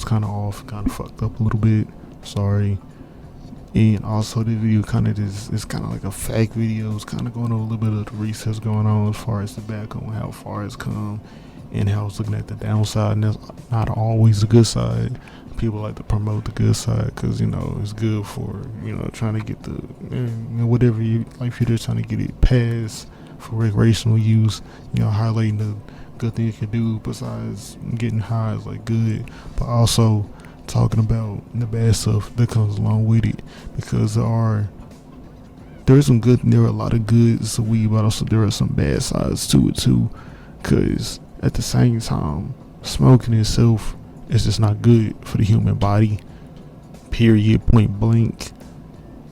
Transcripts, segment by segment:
kind of off, kind of fucked up a little bit. Sorry. And also the video kind of is kind of like a fake video. It's kind of going over a little bit of the research going on as far as tobacco and how far it's come and how it's looking at the downside, and that's not always the good side. People like to promote the good side because, you know, it's good for, you know, trying to get the, whatever you, like if you're just trying to get it passed for recreational use, you know, highlighting the good thing you can do besides getting high is like good, but also talking about the bad stuff that comes along with it, because there are a lot of goods to weed, but also there are some bad sides to it too, because at the same time, smoking itself is just not good for the human body, period, point blank.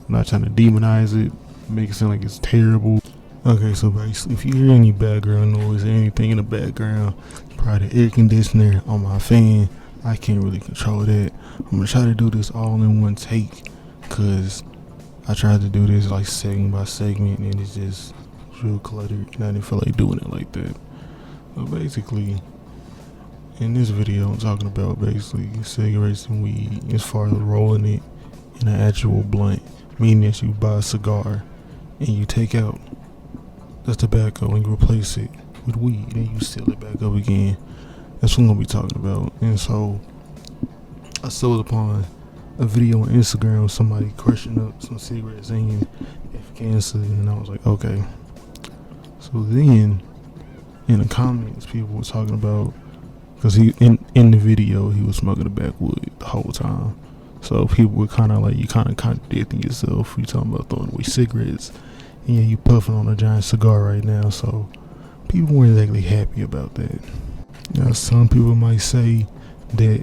I'm not trying to demonize it, make it sound like it's terrible. Okay, so basically, if you hear any background noise or anything in the background, probably the air conditioner on my fan, I can't really control that. I'm gonna try to do this all in one take, cause I tried to do this like segment by segment and it's just real cluttered and I didn't feel like doing it like that. So basically, in this video I'm talking about basically cigarettes and weed as far as rolling it in an actual blunt, meaning that you buy a cigar and you take out the tobacco and you replace it with weed and you seal it back up again. That's what I'm gonna be talking about. And so I stumbled upon a video on Instagram of somebody crushing up some cigarettes in Afghanistan, and I was like, okay. So then in the comments, people were talking about, because he in the video he was smoking a backwood the whole time. So people were kind of like, you kind of contradicting yourself. You talking about throwing away cigarettes, and yeah, you puffing on a giant cigar right now. So people weren't exactly happy about that. Now, some people might say that,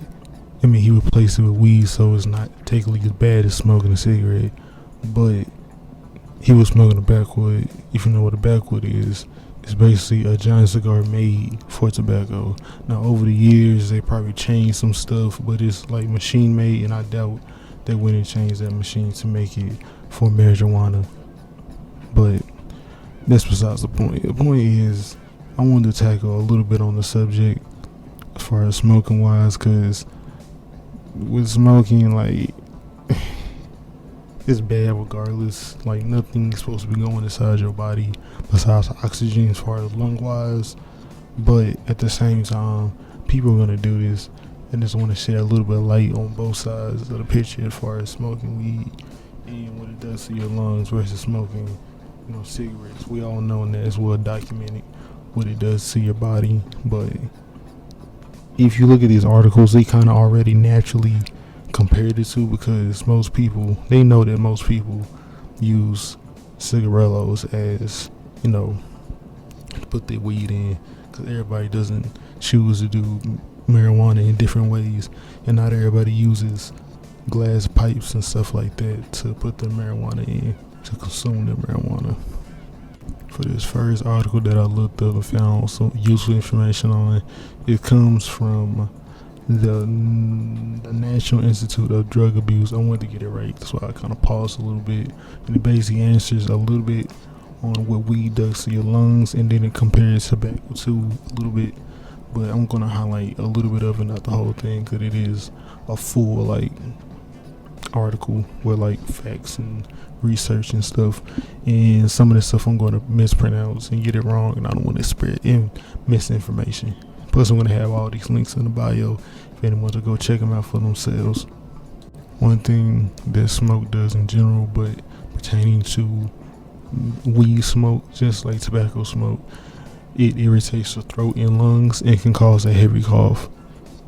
he replaced it with weed, so it's not technically as bad as smoking a cigarette, but he was smoking a backwood. If you know what a backwood is, it's basically a giant cigar made for tobacco. Now, over the years, they probably changed some stuff, but it's like machine made, and I doubt they went and changed that machine to make it for marijuana. But that's besides the point. The point is, I wanted to tackle a little bit on the subject as far as smoking wise, because with smoking, like, it's bad regardless. Like, nothing's supposed to be going inside your body besides oxygen as far as lung wise. But at the same time, people are gonna do this, and just want to shed a little bit of light on both sides of the picture as far as smoking weed and what it does to your lungs versus smoking, cigarettes. We all know, and that's well documented, what it does to your body. But if you look at these articles, they kind of already naturally compare the two, because most people, they know that most people use cigarillos as, to put their weed in, because everybody doesn't choose to do marijuana in different ways, and not everybody uses glass pipes and stuff like that to put their marijuana in, to consume their marijuana. For this first article that I looked up and found some useful information on, it comes from the National Institute of Drug Abuse. I wanted to get it right, so I kind of paused a little bit, and it basically answers a little bit on what weed does to your lungs, and then it compares tobacco to a little bit. But I'm gonna highlight a little bit of it, not the whole thing, because it is a full article with facts and research and stuff, and some of the stuff I'm going to mispronounce and get it wrong, and I don't want to spread misinformation. Plus, I'm going to have all these links in the bio if anyone wants to go check them out for themselves. One thing that smoke does in general, but pertaining to weed smoke, just like tobacco smoke, it irritates the throat and lungs and can cause a heavy cough,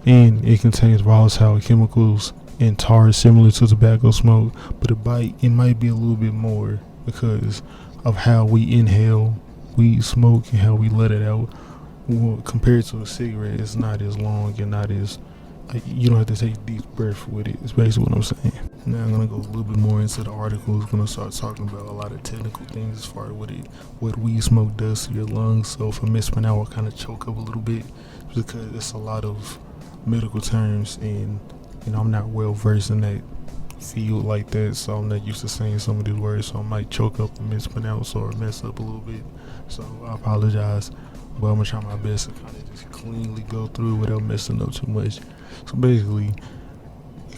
and it contains volatile chemicals and tar similar to tobacco smoke, but it might be a little bit more because of how we inhale weed smoke and how we let it out. Well, compared to a cigarette, it's not as long and not as, you don't have to take a deep breath with it. It's basically what I'm saying. Now I'm gonna go a little bit more into the article. It's gonna start talking about a lot of technical things as far as what weed smoke does to your lungs. So if I mispronounce, I'll kind of choke up a little bit because it's a lot of medical terms, and I'm not well versed in that field like that, so I'm not used to saying some of these words, so I might choke up and mispronounce or mess up a little bit. So I apologize, but I'm gonna try my best to kind of just cleanly go through without messing up too much. So basically,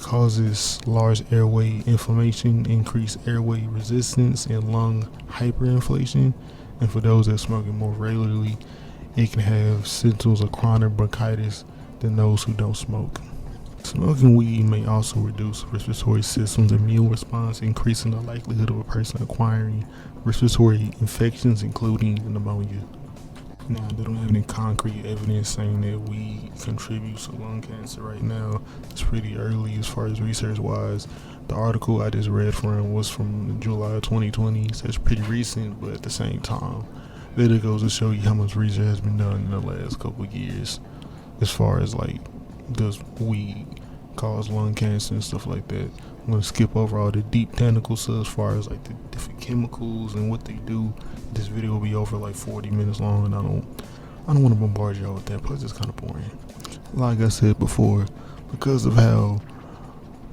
causes large airway inflammation, increased airway resistance, and lung hyperinflation. And for those that smoke it more regularly, it can have symptoms of chronic bronchitis than those who don't smoke. Smoking weed may also reduce respiratory system's immune response, increasing the likelihood of a person acquiring respiratory infections, including pneumonia. Now, they don't have any concrete evidence saying that weed contributes to lung cancer right now. It's pretty early as far as research wise. The article I just read from was from July 2020, so it's pretty recent, but at the same time, that it goes to show you how much research has been done in the last couple of years as far as like, does weed cause lung cancer and stuff like that. I'm gonna skip over all the deep technical stuff as far as like the different chemicals and what they do. This video will be over like 40 minutes long, and I don't want to bombard y'all with that, plus it's kind of boring. Like I said before, because of how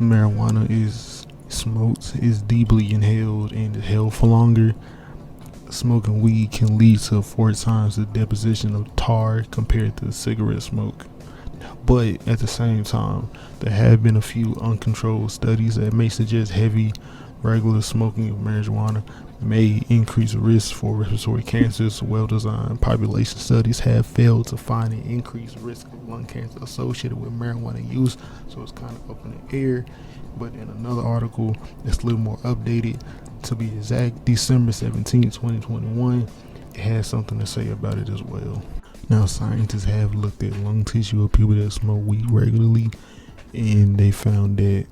marijuana is smoked, is deeply inhaled and held for longer, smoking weed can lead to 4 times the deposition of tar compared to cigarette smoke. But at the same time, there have been a few uncontrolled studies that may suggest heavy regular smoking of marijuana may increase risk for respiratory cancers. Well-designed population studies have failed to find an increased risk of lung cancer associated with marijuana use, so it's kind of up in the air. But in another article that's a little more updated, to be exact, December 17, 2021, it has something to say about it as well. Now, scientists have looked at lung tissue of people that smoke weed regularly, and they found that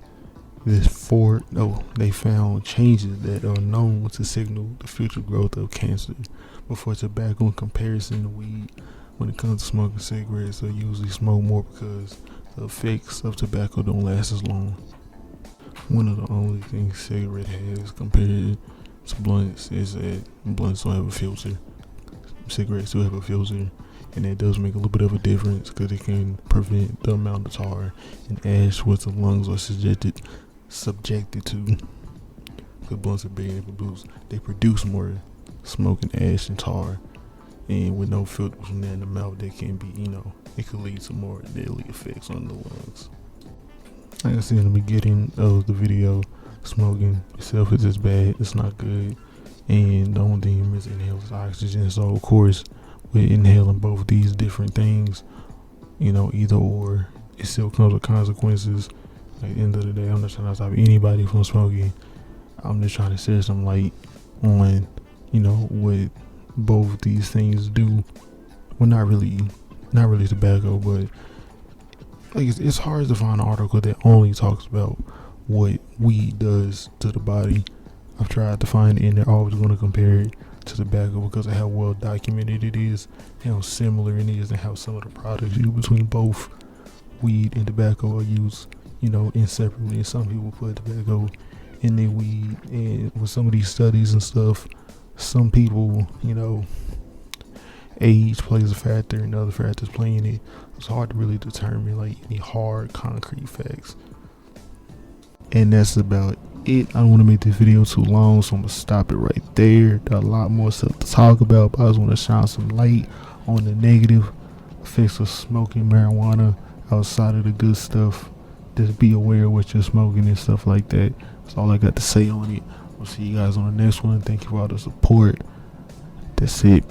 they found changes that are known to signal the future growth of cancer. But for tobacco, in comparison to weed, when it comes to smoking cigarettes, they usually smoke more because the effects of tobacco don't last as long. One of the only things cigarette has compared to blunts is that blunts don't have a filter. Cigarettes do have a filter, and that does make a little bit of a difference because it can prevent the amount of tar and ash what the lungs are subjected to. Because blunts are big, they produce more smoke and ash and tar, and with no filter from that in the mouth, that can be, it could lead to more deadly effects on the lungs. Like I said in the beginning of the video, smoking itself is just bad. It's not good, and the only thing you miss inhales is oxygen. So of course, with inhaling both these different things, either or, it still comes with consequences. At the end of the day, I'm not trying to stop anybody from smoking. I'm just trying to shed some light on, what both these things do. Well, not really tobacco, but it's hard to find an article that only talks about what weed does to the body. I've tried to find it, and they're always going to compare it to tobacco because of how well documented it is, how similar it is, and how some of the products used between both weed and tobacco are used, inseparably. And some people put tobacco in their weed, and with some of these studies and stuff, some people, age plays a factor and other factors playing it. It's hard to really determine like any hard concrete facts. And that's about it. I don't want to make this video too long, so I'm gonna stop it right there. There's a lot more stuff to talk about, but I just want to shine some light on the negative effects of smoking marijuana outside of the good stuff. Just be aware of what you're smoking and stuff like that. That's all I got to say on it. We'll see you guys on the next one. Thank you for all the support. That's it.